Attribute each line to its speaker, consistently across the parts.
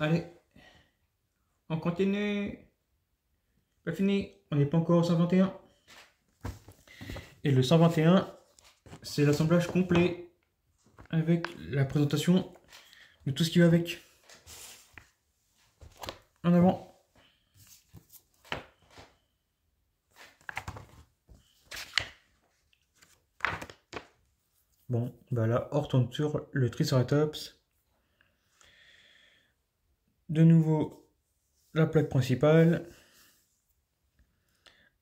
Speaker 1: Allez, on continue. Pas fini, on n'est pas encore au 121. Et le 121, c'est l'assemblage complet avec la présentation de tout ce qui va avec. En avant. Bon, bah là, on retourne sur le Triceratops. De nouveau, la plaque principale.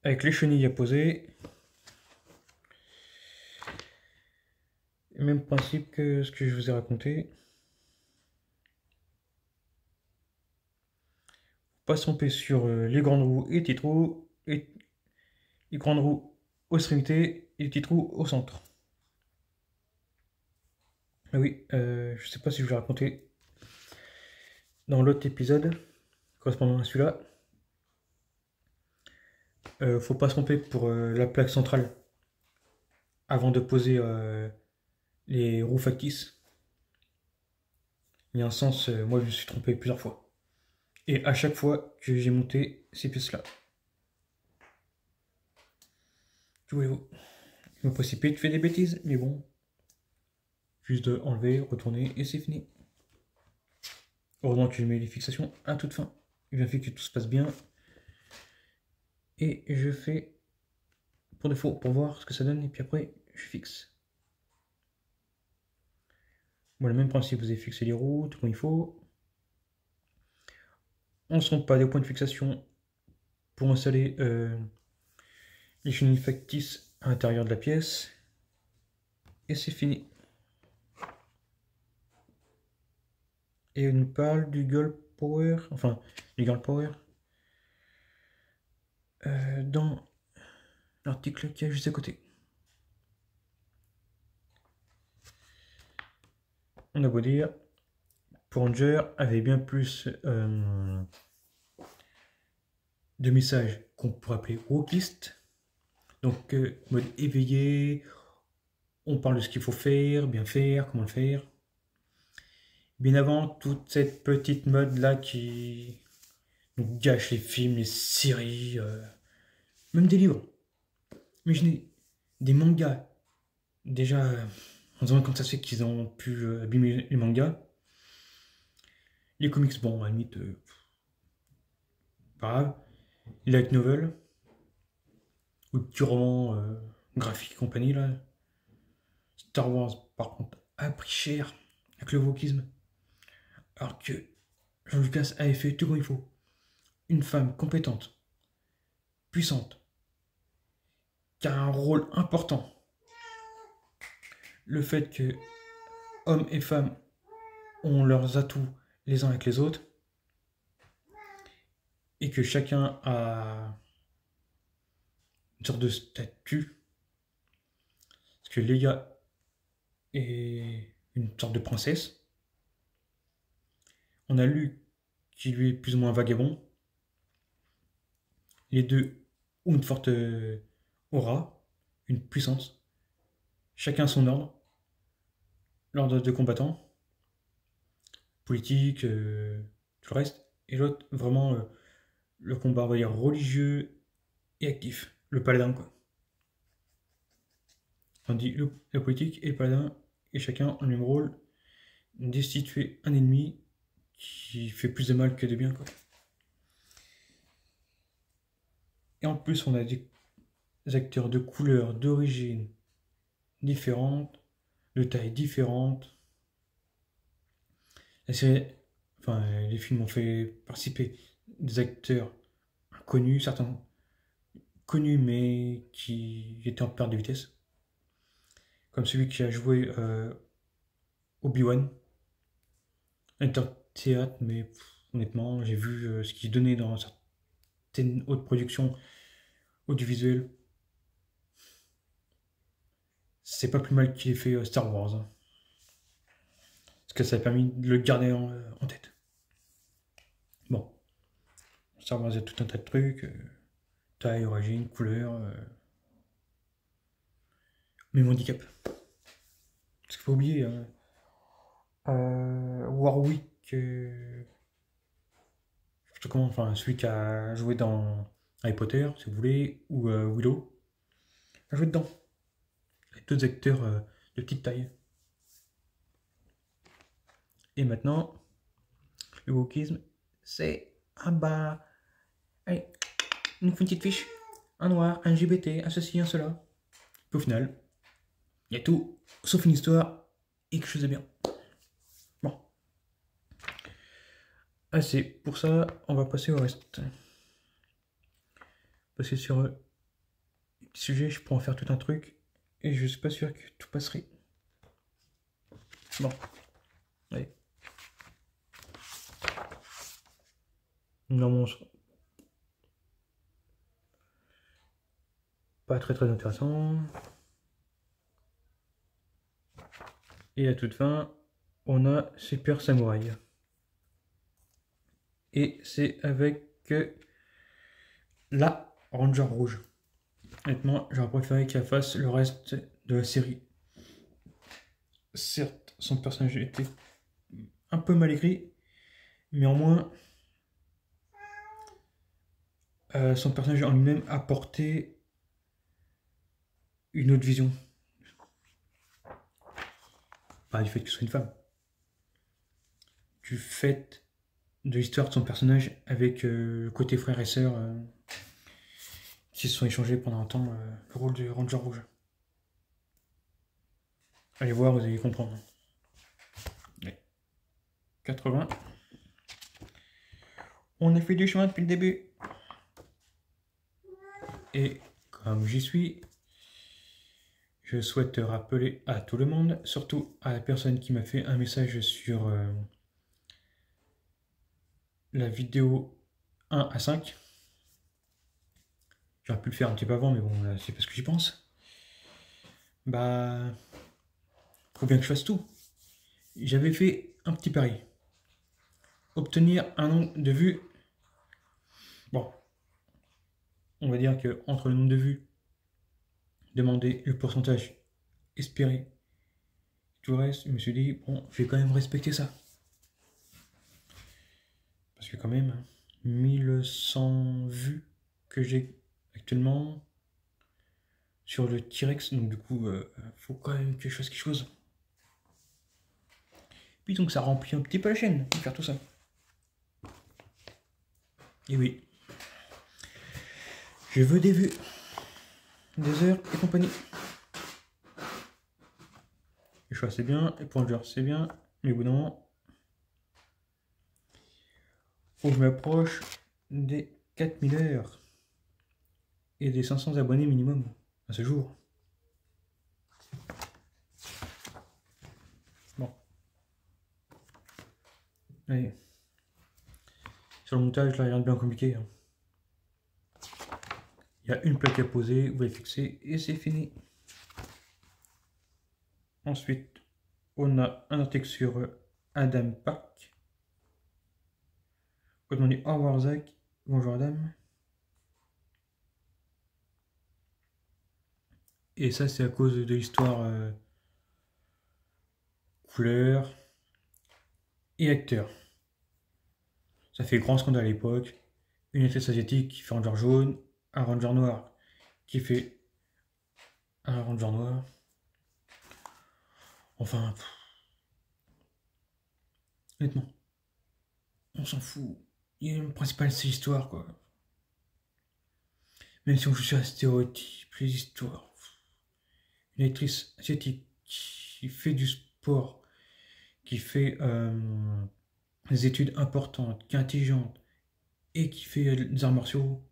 Speaker 1: Avec les chenilles à poser. Même principe que ce que je vous ai raconté. Pas se tromper sur les grandes roues et les petites roues. Et les grandes roues aux extrémités et les petites roues au centre. Ah oui, je sais pas si je vous l'ai raconté dans l'autre épisode correspondant à celui-là. Faut pas se tromper pour la plaque centrale avant de poser les roues factices. Il y a un sens, moi je me suis trompé plusieurs fois. Et à chaque fois que j'ai monté ces pièces-là. Que voulez-vous? Je me précipite, fais des bêtises, mais bon. Juste de enlever, retourner et c'est fini. Heureusement que je mets les fixations à toute fin. Il vient fait que tout se passe bien. Et je fais pour défaut pour voir ce que ça donne et puis après je fixe. Bon, le même principe, vous avez fixé les roues tout comme il faut. On ne se trompe pas des points de fixation pour installer les chenilles factices à l'intérieur de la pièce. Et c'est fini. Et on nous parle du Girl Power, enfin du Girl Power, dans l'article qui est juste à côté. On a beau dire, Porranger avait bien plus de messages qu'on pourrait appeler wokistes. Donc, mode éveillé, on parle de ce qu'il faut faire, bien faire, comment le faire. Bien avant toute cette petite mode là qui nous gâche les films, les séries, même des livres. Imaginez, des mangas. Déjà, on se demande comment ça se fait qu'ils ont pu abîmer les mangas. Les comics, bon, à la limite, pas grave. Les light novels, ou petits romans graphiques et compagnie là. Star Wars, par contre, a pris cher avec le wokisme. Alors que Jean Lucas avait fait tout comme il faut. Une femme compétente, puissante, qui a un rôle important. Le fait que hommes et femmes ont leurs atouts les uns avec les autres et que chacun a une sorte de statut. Parce que Leia est une sorte de princesse. On a Luke qui lui est plus ou moins vagabond. Les deux ont une forte aura, une puissance. Chacun son ordre. L'ordre de combattant, politique, tout le reste. Et l'autre, vraiment, le combat, on va dire, religieux et actif. Le paladin, quoi. On dit la politique et le paladin, et chacun en même rôle, destituer un ennemi qui fait plus de mal que de bien, quoi. Et en plus, on a des acteurs de couleurs, d'origine différentes, de tailles différentes. La série, enfin, les films ont fait participer des acteurs inconnus, certains connus mais qui étaient en perte de vitesse. Comme celui qui a joué Obi-Wan. Acteur théâtre, mais honnêtement, j'ai vu ce qu'il donnait dans certaines hautes productions audiovisuelles. C'est pas plus mal qu'il ait fait Star Wars. Hein. Parce que ça a permis de le garder en tête. Bon. Star Wars, il y a tout un tas de trucs. Taille, origine, couleur. Même handicap. Parce qu'il faut oublier. Warwick je te recommande, enfin, celui qui a joué dans Harry Potter, si vous voulez, ou Willow, a joué dedans. Avec d'autres acteurs de petite taille. Et maintenant, le wokisme, c'est ah bah, allez, une petite fiche, un noir, un LGBT, un ceci, un cela. Puis au final, il y a tout, sauf une histoire et quelque chose de bien. Bon. Assez, pour ça, on va passer au reste. Passer sur les petits sujets, je pourrais en faire tout un truc, et je suis pas sûr que tout passerait. Bon. Allez. Non, pas très intéressant. Et à toute fin, on a Super Samouraï. Et c'est avec la Ranger Rouge. Honnêtement, j'aurais préféré qu'elle fasse le reste de la série. Certes, son personnage était un peu mal écrit, mais au moins, son personnage en lui-même apportait une autre vision. Pas du fait que ce soit une femme. Du fait de l'histoire de son personnage avec le côté frère et sœur qui se sont échangés pendant un temps le rôle de Ranger Rouge. Allez voir, vous allez comprendre. 80. On a fait du chemin depuis le début. Et comme j'y suis, je souhaite rappeler à tout le monde, surtout à la personne qui m'a fait un message sur la vidéo 1 à 5. J'aurais pu le faire un petit peu avant, mais bon, là, c'est parce que j'y pense. Bah, faut bien que je fasse tout. J'avais fait un petit pari. Obtenir un nombre de vues. Bon, on va dire que entre le nombre de vues demandé, le pourcentage espéré, tout le reste, je me suis dit, bon, je vais quand même respecter ça. Parce que quand même, 1100 vues que j'ai actuellement sur le T-Rex, donc du coup, faut quand même que je fasse quelque chose. Puis donc ça remplit un petit peu la chaîne de faire tout ça. Et oui, je veux des vues, des heures et compagnie. Les choix c'est bien, et pour le joueur c'est bien, mais au bout d'un moment, faut que je m'approche des 4000 heures et des 500 abonnés minimum à ce jour. Bon. Allez. Sur le montage, là, il n'y a rien de bien compliqué. Hein. Il y a une plaque à poser, vous la fixez et c'est fini. Ensuite, on a un article sur Adam Park. Quand on dit au revoir Zach, bonjour Adam. Et ça, c'est à cause de l'histoire couleur et acteur. Ça fait grand scandale à l'époque. Une actrice asiatique qui fait un ranger jaune, un ranger noir qui fait un ranger noir. Enfin, honnêtement, on s'en fout. Le principal, c'est l'histoire, quoi. Même si on joue sur un stéréotype, les histoires. Une actrice asiatique qui fait du sport, qui fait des études importantes, qui est intelligente, et qui fait des arts martiaux,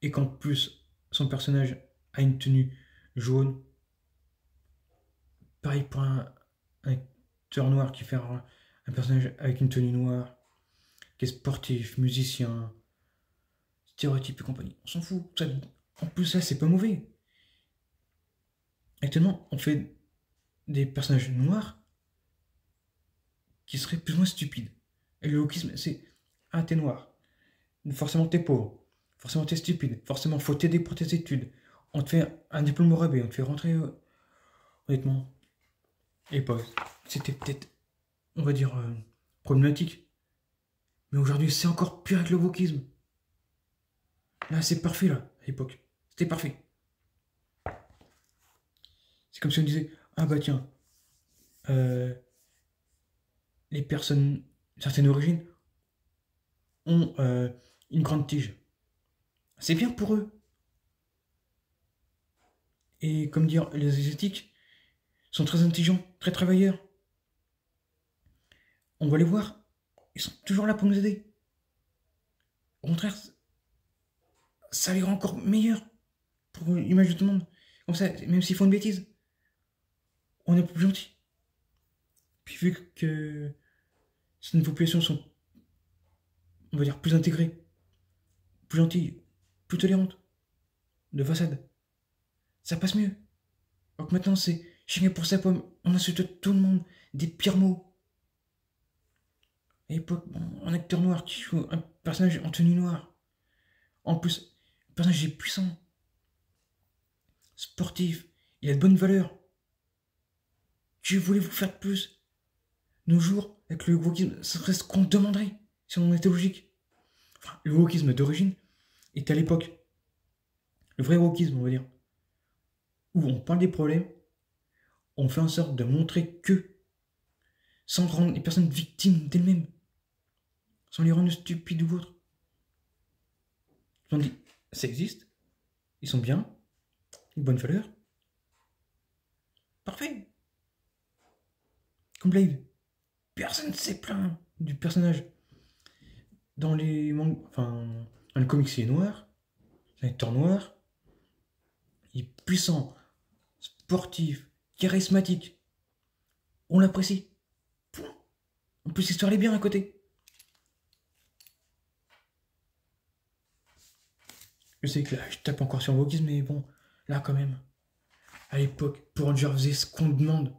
Speaker 1: et qu'en plus, son personnage a une tenue jaune. Pareil pour un acteur noir qui fait un personnage avec une tenue noire, qui est sportif, musicien, stéréotype et compagnie. On s'en fout. Ça, en plus, ça, c'est pas mauvais. Actuellement, on fait des personnages noirs qui seraient plus ou moins stupides. Et le wokisme, c'est ah, t'es noir. Forcément, t'es pauvre. Forcément, t'es stupide. Forcément, faut t'aider pour tes études. On te fait un diplôme au rabais. On te fait rentrer. Honnêtement, et pas. C'était peut-être, on va dire, problématique. Mais aujourd'hui, c'est encore pire avec le wokisme. Là, c'est parfait, là, à l'époque. C'était parfait. C'est comme si on disait, ah bah tiens, euh, les personnes d'une certaine origine ont une grande tige. C'est bien pour eux. Et comme dire, les Asiatiques sont très intelligents, très travailleurs. On va les voir, ils sont toujours là pour nous aider. Au contraire, ça les rend encore meilleurs pour l'image de tout le monde. Comme ça, même s'ils font une bêtise, on est plus gentil. Puis vu que certaines populations sont, on va dire, plus intégrées, plus gentilles, plus tolérantes, de façade, ça passe mieux. Alors que maintenant, c'est chacun pour sa pomme, on insulte tout le monde, des pires mots. À l'époque, bon, un acteur noir qui joue un personnage en tenue noire. En plus, le personnage est puissant, sportif, il a de bonnes valeurs. Que voulez-vous faire de plus? Nos jours, avec le wokisme, ça serait ce qu'on demanderait, si on était logique. Enfin, le wokisme d'origine était à l'époque le vrai wokisme, on va dire, où on parle des problèmes, on fait en sorte de montrer que, sans rendre les personnes victimes d'elles-mêmes, sans les rendre stupides ou autres. On dit, ça existe, ils sont bien, une bonne valeur, parfait. Comme Blade, personne ne s'est plaint du personnage. Dans les mangas, enfin, dans le comics, il est noir, c'est un acteur noir, il est puissant, sportif, charismatique. On l'apprécie. En plus, l'histoire est bien à côté. Je sais que là, je tape encore sur le wokisme, mais bon, là quand même. À l'époque, pour Ranger faisait ce qu'on demande.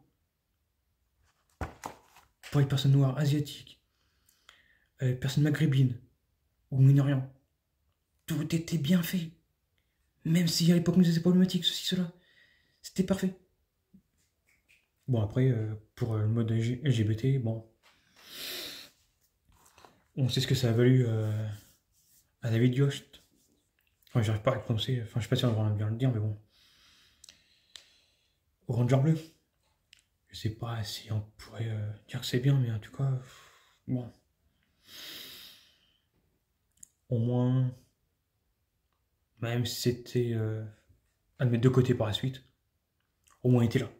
Speaker 1: Pour les personnes noires, asiatiques, personnes maghrébines, ou minoriens. Tout était bien fait. Même si à l'époque nous c'était problématique, ceci, cela. C'était parfait. Bon, après, pour le mode LGBT, bon. On sait ce que ça a valu à David Yost. Enfin, j'arrive pas à le prononcer. Enfin, je sais pas si on va bien le dire, mais bon. Au Ranger bleu. Je sais pas si on pourrait dire que c'est bien, mais en tout cas, bon. Au moins, même si c'était à mettre de côté par la suite, au moins il était là.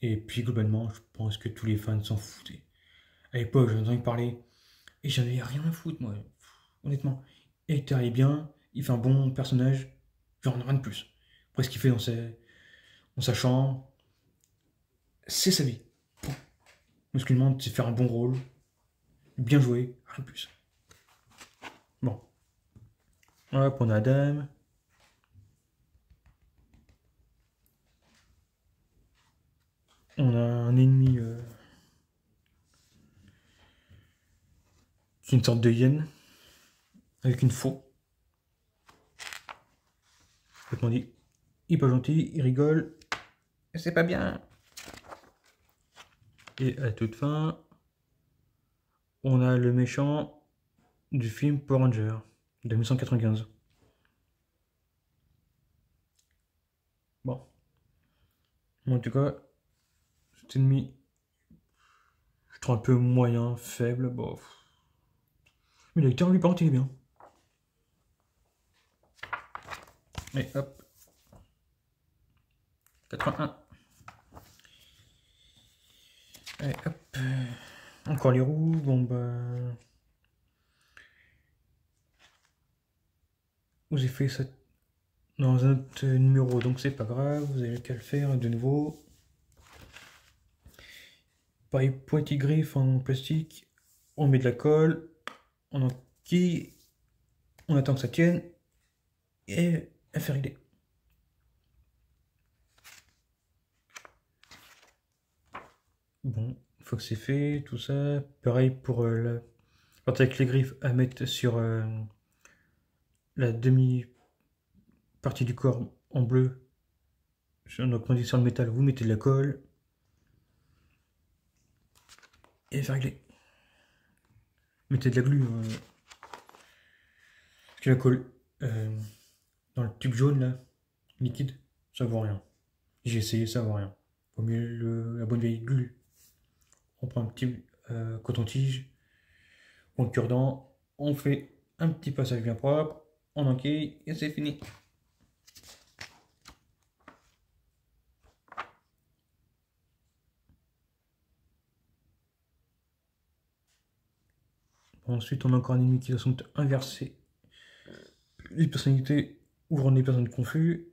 Speaker 1: Et puis globalement, je pense que tous les fans s'en foutaient. À l'époque, j'en entendais parler, et j'avais rien à foutre, moi. Honnêtement. Hector est bien, il fait un bon personnage, j'en ai rien de plus. Après, ce qu'il fait dans sa chambre, c'est sa vie. Bon. Moi, ce qu'il demande, c'est de faire un bon rôle, bien jouer, rien de plus. Bon. Hop, on a Adam. On a un ennemi qui est une sorte de hyène, avec une faux. On dit, il est pas gentil, il rigole, c'est pas bien. Et à toute fin, on a le méchant du film Power Rangers de 1995. Bon. En tout cas, cet ennemi, je trouve un peu moyen, faible, bon. Mais l'acteur, lui, par contre, il est bien. Et hop. 81. Et hop. Encore les roues, bon bah... Vous avez fait ça dans un autre numéro, donc c'est pas grave, vous avez qu'à le faire de nouveau. Pareil, pointy griffe en plastique, on met de la colle, on enquille, on attend que ça tienne, et à faire rider. Bon, une fois que c'est fait, tout ça, pareil pour la partie avec les griffes à mettre sur la demi-partie du corps en bleu. Donc on dit sur le métal, vous mettez de la colle, et faire régler. mettez de la glu. Parce que la colle dans le tube jaune là, liquide, ça vaut rien. J'ai essayé, ça vaut rien. Vaut mieux la bonne vieille glu. On prend un petit coton-tige, on le cure-dent, on fait un petit passage bien propre, on enquille et c'est fini. Ensuite, on a encore un ennemi qui sont inversés. Les personnalités ou rendre les personnes confus.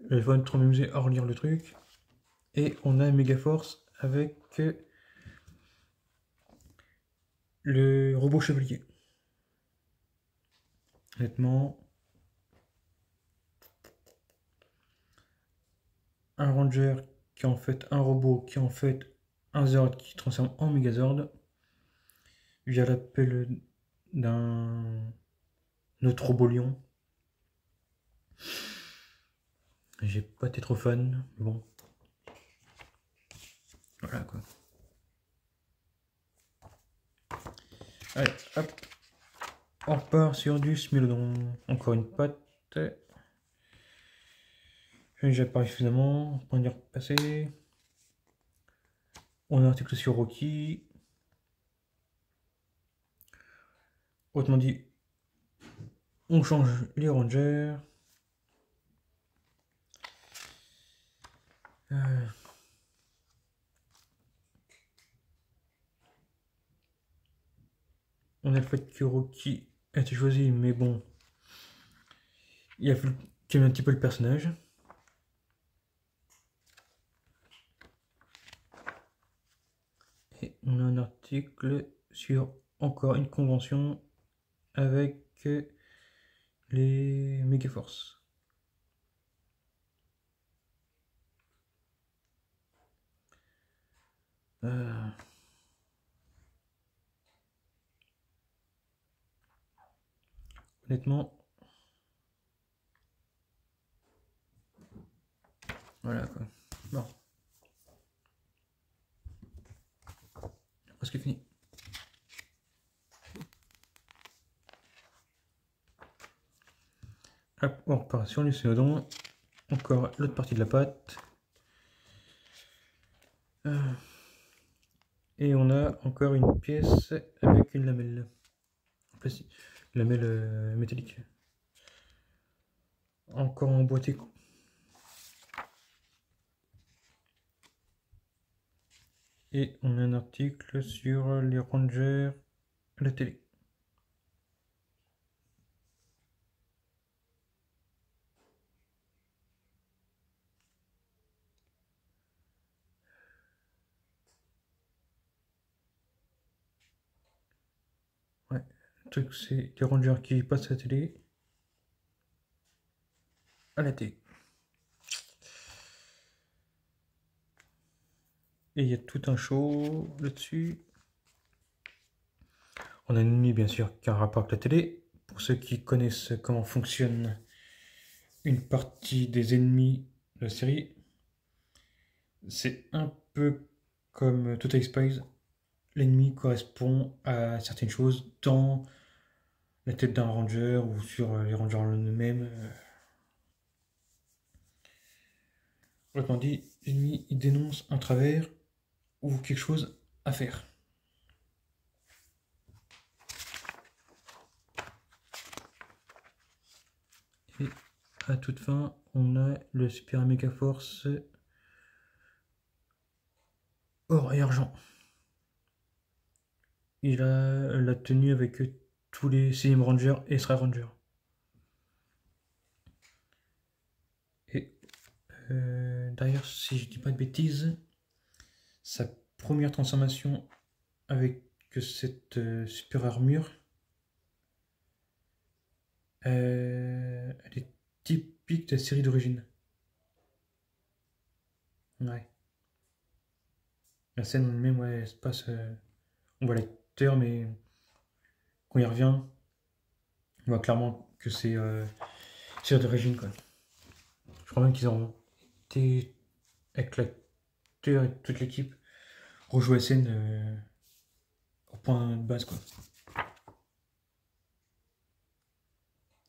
Speaker 1: Je vais pas trop m'amuser à relire le truc. Et on a Megaforce avec le robot chevalier. Honnêtement, un ranger qui est en fait un robot, qui est en fait un Zord qui se transforme en Megazord via l'appel d'un autre robot lion. J'ai pas été trop fan, mais bon. Voilà quoi. Allez, hop. On repart sur du Smilodon. Encore une patte. Je n'ai déjà parlé suffisamment. On peut y repasser. On a un article sur Rocky. Autrement dit, on change les rangers. On a le fait que Rocky a été choisi, mais bon, il a fallu qu'il y ait un petit peu le personnage. Et on a un article sur encore une convention avec les Megaforce. Honnêtement, voilà quoi. Bon. Presque fini. Hop, on repart sur les Smilodon. Encore l'autre partie de la pâte. Et on a encore une pièce avec une lamelle. Plastique. Lamelle métallique. Encore emboîté. Et on a un article sur les rangers à la télé. Ouais, le truc c'est les rangers qui passent à la télé. À la télé. Et il y a tout un show là-dessus. On a un ennemi bien sûr qui a un rapport avec la télé. Pour ceux qui connaissent comment fonctionne une partie des ennemis de la série, c'est un peu comme Total Spies. L'ennemi correspond à certaines choses dans la tête d'un ranger ou sur les rangers eux-mêmes. Autrement dit, l'ennemi il dénonce un travers ou quelque chose à faire. Et à toute fin, on a le Super Megaforce or et argent. Il a la tenue avec tous les CM Rangers et Extra Rangers. Et d'ailleurs, si je dis pas de bêtises, sa première transformation avec cette super armure, elle est typique de la série d'origine. Ouais. La scène même, ouais, elle se passe. On voit l'acteur, mais quand il revient, on voit clairement que c'est série d'origine, quoi. Je crois même qu'ils ont été avec l'acteur et toute l'équipe rejouer la scène point de base quoi.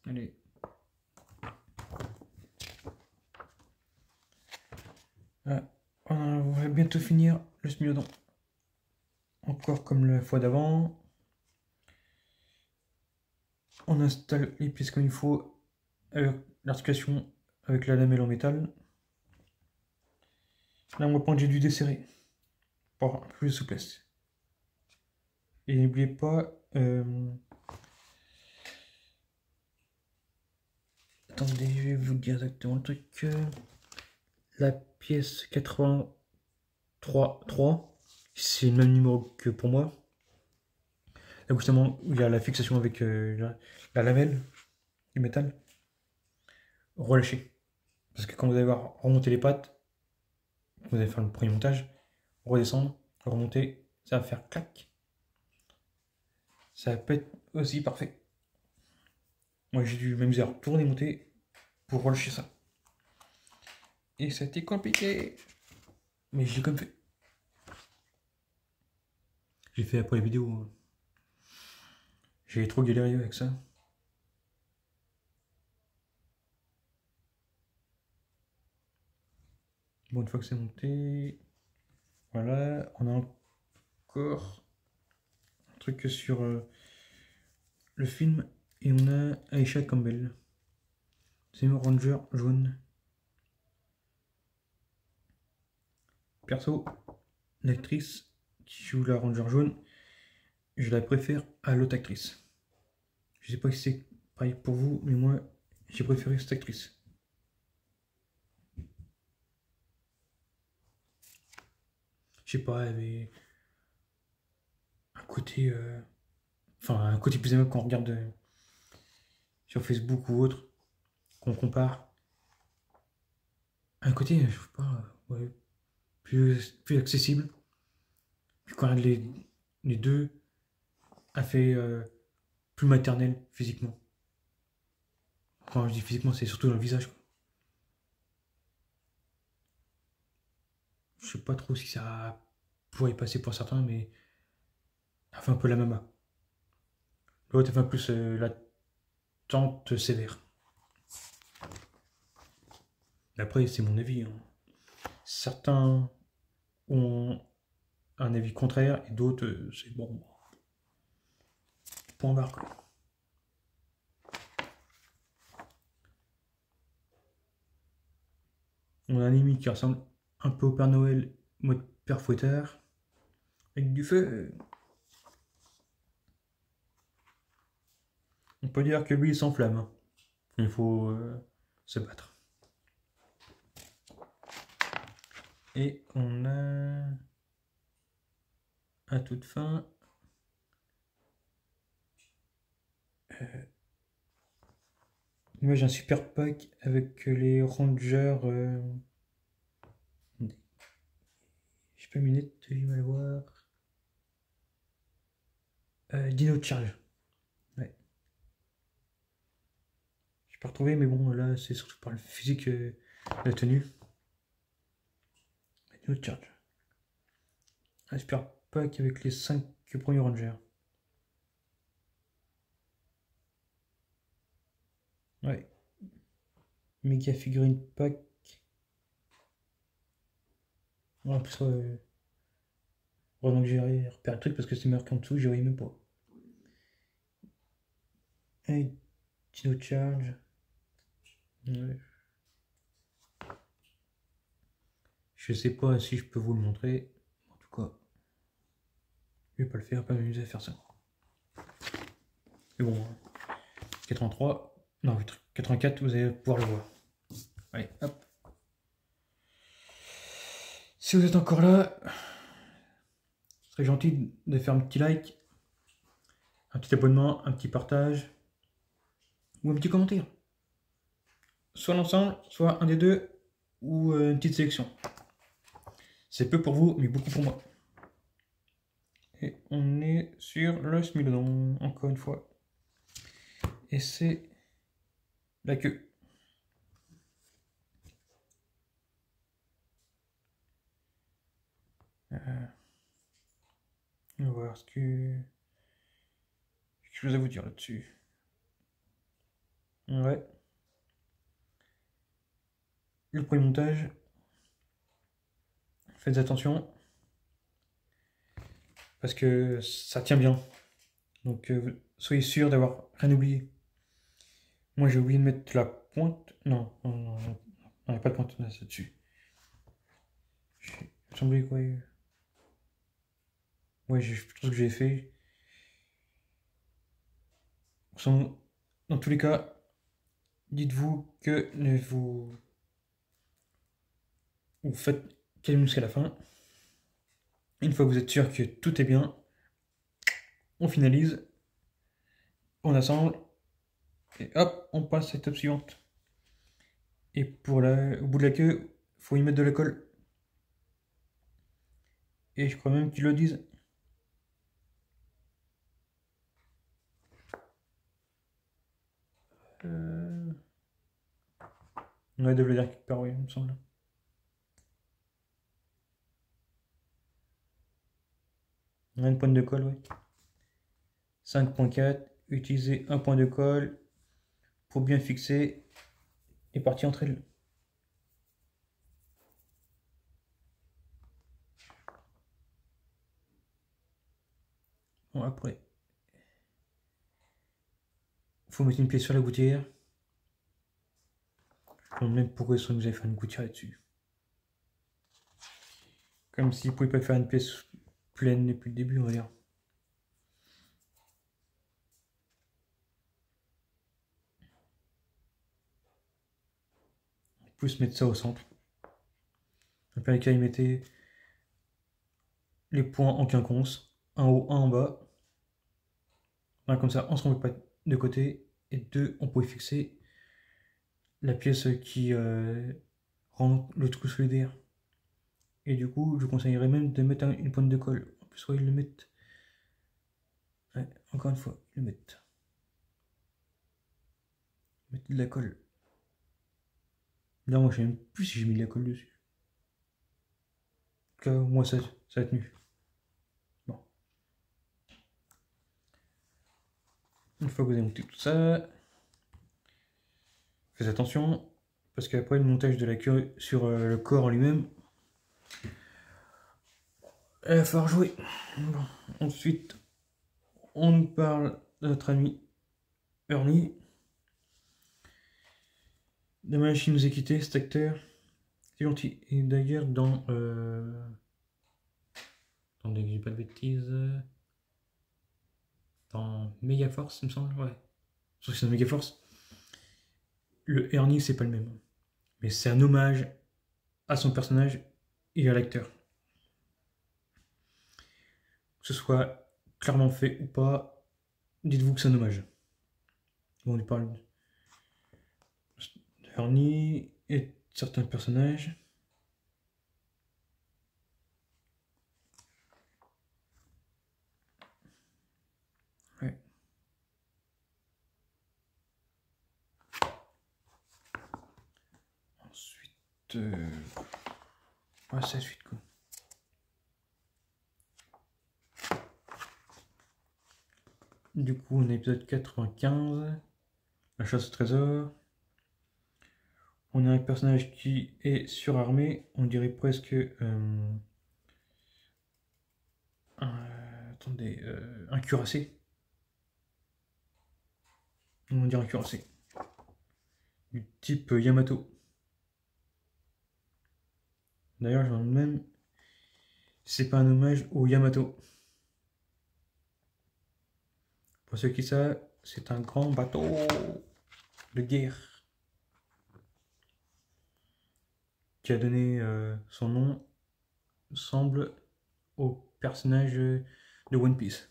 Speaker 1: Allez. Ah, on va bientôt finir le smilodon. Encore comme la fois d'avant. On installe les pièces comme il faut avec l'articulation avec la lamelle en métal. Là on va prendre, j'ai dû desserrer pour avoir plus de souplesse. Et n'oubliez pas, attendez, je vais vous dire exactement le truc. La pièce 83.3, c'est le même numéro que pour moi. Là justement, où il y a la fixation avec la lamelle du métal. Relâchez. Parce que quand vous allez voir remonter les pattes, vous allez faire le premier montage, redescendre, remonter, ça va faire clac. Ça peut être aussi parfait. Moi j'ai dû m'amuser à retourner monter pour relâcher ça. Et ça a été compliqué. Mais j'ai comme fait. J'ai fait après les vidéos. J'ai trop galéré avec ça. Bon, une fois que c'est monté, voilà, on a encore un truc sur le film et on a Aisha Campbell. C'est un ranger jaune. Perso, l'actrice qui joue la ranger jaune, je la préfère à l'autre actrice. Je sais pas si c'est pareil pour vous, mais moi, j'ai préféré cette actrice. Je sais pas, elle avait un côté, enfin un côté plus aimable quand on regarde sur Facebook ou autre, qu'on compare. Un côté, je sais pas, ouais, plus accessible. Puis quand on regarde les deux, elle fait plus maternelle physiquement. Quand je dis physiquement, c'est surtout dans le visage, quoi. Je sais pas trop si ça pourrait passer pour certains, mais elle fait un peu la mama. L'autre, elle fait un plus la tante sévère. Après, c'est mon avis, hein. Certains ont un avis contraire et d'autres, c'est bon. Point barre, quoi. On a un ennemi qui ressemble un peu au Père Noël, mode Père Fouettard, avec du feu. On peut dire que lui, il s'enflamme, hein. Il faut se battre. Et on a à toute fin moi j'ai un super pack avec les rangers. J'ai pas mis net, j'ai mal voir. Dino Charge. Ouais. J'ai pas retrouvé, mais bon, là c'est surtout par le physique, la tenue. Dino Charge. Un super pack avec les 5 premiers rangers. Ouais. Méga figurine pack. Ouais, en plus, vraiment que j'ai repéré le truc parce que c'est marqué en dessous, j'y voyais même pas. Hey, Dino Charge. Ouais. Je sais pas si je peux vous le montrer. En tout cas, je vais pas le faire, pas m'amuser à faire ça. Mais bon, 83, non, 84, vous allez pouvoir le voir. Allez, hop. Si vous êtes encore là, ce serait gentil de faire un petit like, un petit abonnement, un petit partage ou un petit commentaire. Soit l'ensemble, soit un des deux, ou une petite sélection. C'est peu pour vous, mais beaucoup pour moi. Et on est sur le Smilodon, encore une fois. Et c'est la queue. On va voir ce que... quelque chose à vous dire là-dessus. Ouais. Le premier montage, faites attention, parce que ça tient bien. Donc soyez sûr d'avoir rien oublié. Moi j'ai oublié de mettre la pointe. Non, non, non, non, il n'y a pas de pointe là, dessus. Il me semblait quoi. Ouais, je pense que j'ai fait. Dans tous les cas, dites-vous que vous faites calme jusqu'à la fin. Une fois que vous êtes sûr que tout est bien, on finalise, on assemble, et hop, on passe à l'étape suivante. Et au bout de la queue, il faut y mettre de la colle. Et je crois même qu'ils le disent. Ouais, ils doivent le dire quelque part, oui, il me semble. On a une pointe de colle, oui. 5.4, utiliser un point de colle pour bien fixer les parties entre elles. Bon, après, il faut mettre une pièce sur la gouttière. Je me demande même pourquoi ils nous avaient fait une gouttière là-dessus. Comme s'ils ne pouvaient pas faire une pièce pleine depuis le début, on va dire. Ils pouvaient se mettre ça au centre. Dans les cas, ils mettaient les points en quinconce, un haut, un en bas. Voilà, comme ça, on ne se remet pas de côté. Et deux, on pouvait fixer la pièce qui rend le truc solidaire. Et du coup, je conseillerais même de mettre une pointe de colle. Soit ils le mettent. Ouais, encore une fois, ils le mettent. Mettre de la colle. Là, moi, je sais même plus si j'ai mis de la colle dessus. En tout cas, moi, ça a tenu. Bon. Une fois que vous avez monté tout ça, faites attention. Parce qu'après, le montage de la queue sur le corps en lui-même, il va falloir jouer. Bon. Ensuite, on nous parle de notre ami Ernie. Dommage qu'il nous ait quitté, cet acteur. C'est gentil. Et d'ailleurs, attendez que j'ai pas de bêtises. Dans Megaforce, il me semble, ouais. Sauf que c'est dans Megaforce. Le Ernie, c'est pas le même. Mais c'est un hommage à son personnage et à l'acteur. Que ce soit clairement fait ou pas, dites-vous que c'est un hommage. Bon, on lui parle d'Ernie et de certains personnages. Ouais. Ensuite... ouais, c'est la suite, quoi. Du coup, on a l'épisode 95, la chasse au trésor. On a un personnage qui est surarmé, on dirait presque attendez, un cuirassé. On dirait un cuirassé. Du type Yamato. D'ailleurs, je me demande même si c'est pas un hommage au Yamato. Pour ceux qui savent, c'est un grand bateau de guerre qui a donné son nom, semble, au personnage de One Piece.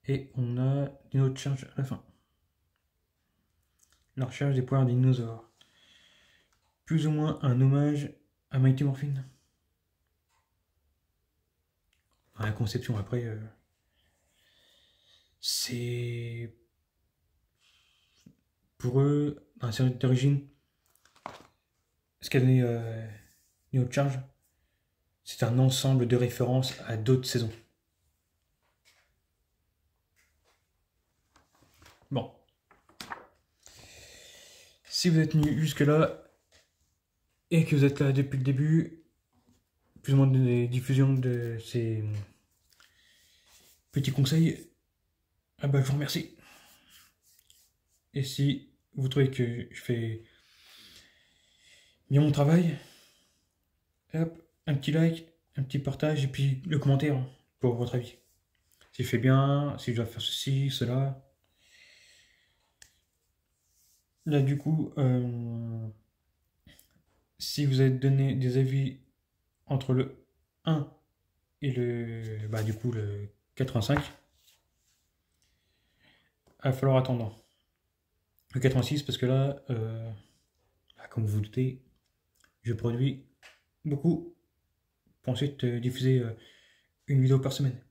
Speaker 1: Et on a une autre charge à la fin. La recherche des pouvoirs des dinosaures. Plus ou moins un hommage à Mighty Morphin. La conception après, c'est pour eux, dans la série d'origine, scanner New Charge, c'est un ensemble de références à d'autres saisons. Bon. Si vous êtes venu jusque-là et que vous êtes là depuis le début, plus ou moins des diffusions de ces petits conseils, ah bah, je vous remercie. Et si vous trouvez que je fais bien mon travail, hop, un petit like, un petit partage et puis le commentaire pour votre avis. Si je fais bien, si je dois faire ceci, cela. Là, du coup, si vous avez donné des avis entre le 1 et le, bah, du coup, le 85, il va falloir attendre le 86 parce que là, comme vous vous doutez, je produis beaucoup pour ensuite diffuser une vidéo par semaine.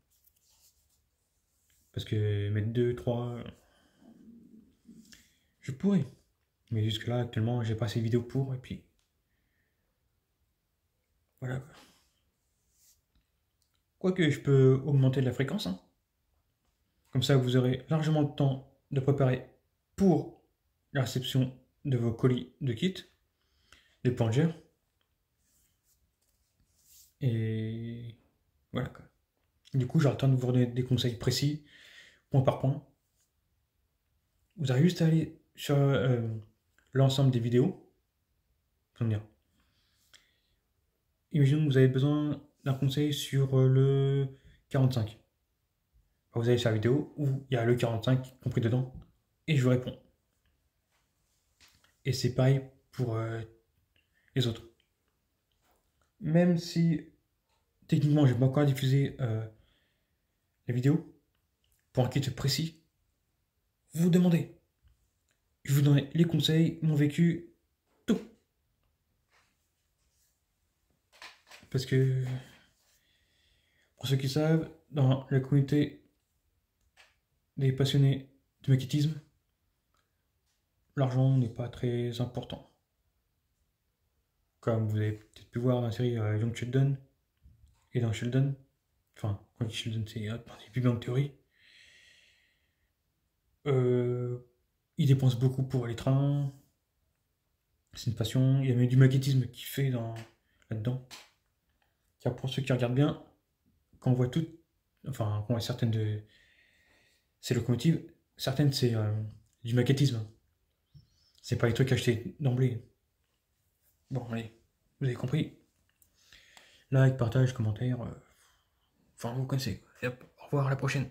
Speaker 1: Parce que mettre 2, 3, je pourrais. Mais jusque là, actuellement, j'ai pas assez de vidéos pour, et puis voilà. Quoique, je peux augmenter la fréquence, hein. Comme ça, vous aurez largement le temps de préparer pour la réception de vos colis de kit, des plongeurs. Et voilà quoi. Du coup, j'ai le temps de vous donner des conseils précis, point par point. Vous avez juste à aller sur l'ensemble des vidéos. Comment dire. Imaginons que vous avez besoin d'un conseil sur le 45. Vous allez sur la vidéo où il y a le 45 compris dedans et je vous réponds. Et c'est pareil pour les autres. Même si techniquement je n'ai pas encore diffusé la vidéo pour un kit précis, vous demandez. Je vous donne les conseils, mon vécu, tout. Parce que pour ceux qui savent, dans la communauté des passionnés de maquettisme, l'argent n'est pas très important. Comme vous avez peut-être pu voir dans la série Young Sheldon et dans Sheldon, enfin, quand je dis Sheldon, c'est dans les Big Bang Theory, il dépense beaucoup pour les trains, c'est une passion, il y a même du maquettisme qui fait là-dedans. Car pour ceux qui regardent bien, quand on voit toutes, enfin, quand on voit certaines de ces locomotives, certaines c'est du maquettisme. C'est pas les trucs achetés d'emblée. Bon, allez, vous avez compris. Like, partage, commentaire, enfin, vous connaissez. Et hop, au revoir, à la prochaine.